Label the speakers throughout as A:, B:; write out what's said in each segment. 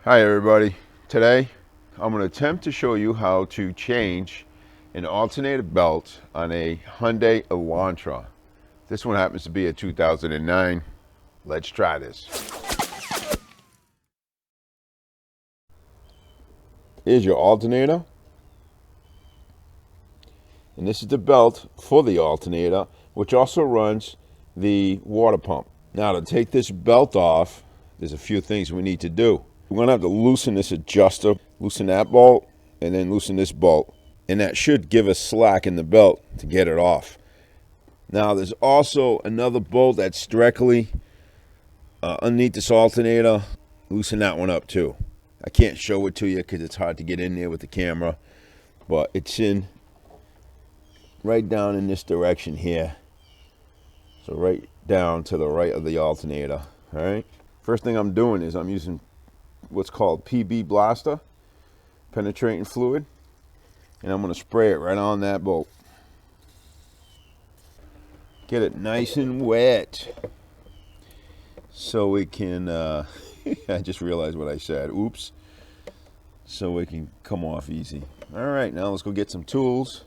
A: Hi everybody. Today I'm going to attempt to show you how to change an alternator belt on a Hyundai Elantra. This one happens to be a 2009. Let's try this. Here's your alternator. And this is the belt for the alternator, which also runs the water pump. Now to take this belt off, there's a few things we need to do. We're going to have to loosen this adjuster, loosen that bolt, and then loosen this bolt. And that should give us slack in the belt to get it off. Now there's also another bolt that's directly underneath this alternator. Loosen that one up too. I can't show it to you because it's hard to get in there with the camera. But it's in right down in this direction here. So right down to the right of the alternator. All right. First thing I'm doing is I'm using what's called PB Blaster, penetrating fluid, and I'm going to spray it right on that bolt. Get it nice and wet so we can, I just realized what I said, oops, so it can come off easy. All right, now let's go get some tools.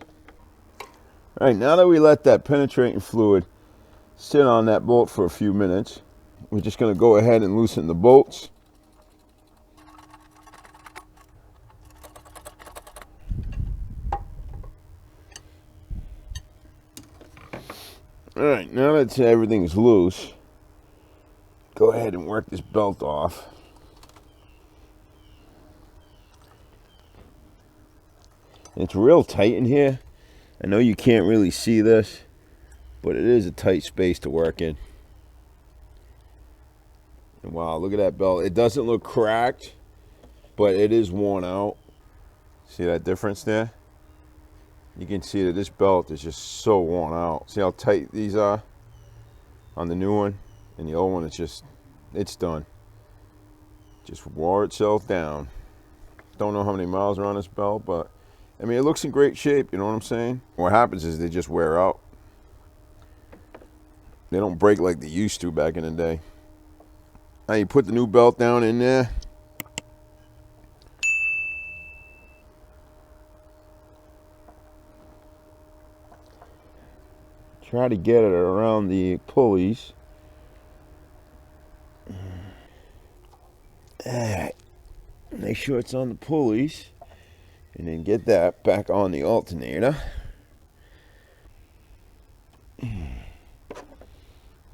A: All right, now that we let that penetrating fluid sit on that bolt for a few minutes, we're just going to go ahead and loosen the bolts. All right, now that everything's loose, go ahead and work this belt off. It's real tight in here. I know you can't really see this, but it is a tight space to work in. And wow, look at that belt. It doesn't look cracked, but it is worn out. See that difference there? You can see that this belt is just so worn out. See how tight these are on the new one? And the old one, it's done. Just wore itself down. Don't know how many miles are on this belt, but I mean, it looks in great shape, you know what I'm saying? What happens is they just wear out. They don't break like they used to back in the day. Now you put the new belt down in there. Try to get it around the pulleys. Alright. Make sure it's on the pulleys. And then get that back on the alternator.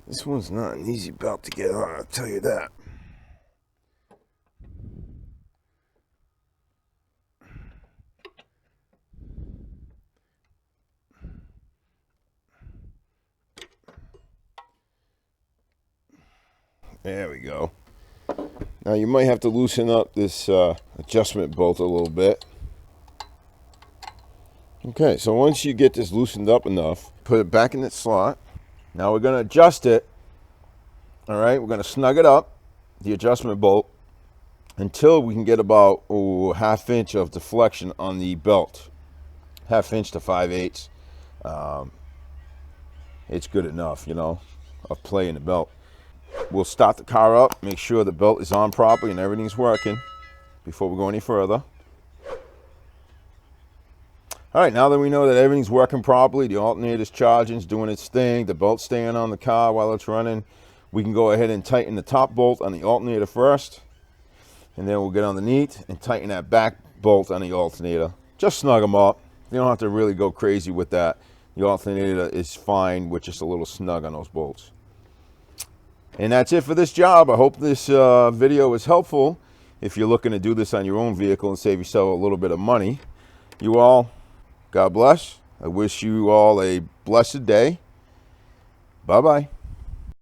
A: This one's not an easy belt to get on, I'll tell you that. There we go. Now you might have to loosen up this adjustment bolt a little bit. Okay, so once you get this loosened up enough, put it back in its slot. Now we're going to adjust it. All right, we're going to snug it up, the adjustment bolt, until we can get about ½ inch of deflection on the belt. ½ inch to 5/8. It's good enough, you know, of play in the belt. We'll start the car up, make sure the belt is on properly and everything's working before we go any further. All right, now that we know that everything's working properly, the alternator's charging, it's doing its thing, the belt's staying on the car while it's running, we can go ahead and tighten the top bolt on the alternator first, and then we'll get underneath and tighten that back bolt on the alternator. Just snug them up. You don't have to really go crazy with that. The alternator is fine with just a little snug on those bolts. And that's it for this job. I hope this video was helpful if you're looking to do this on your own vehicle and save yourself a little bit of money. You all, God bless. I wish you all a blessed day. Bye-bye.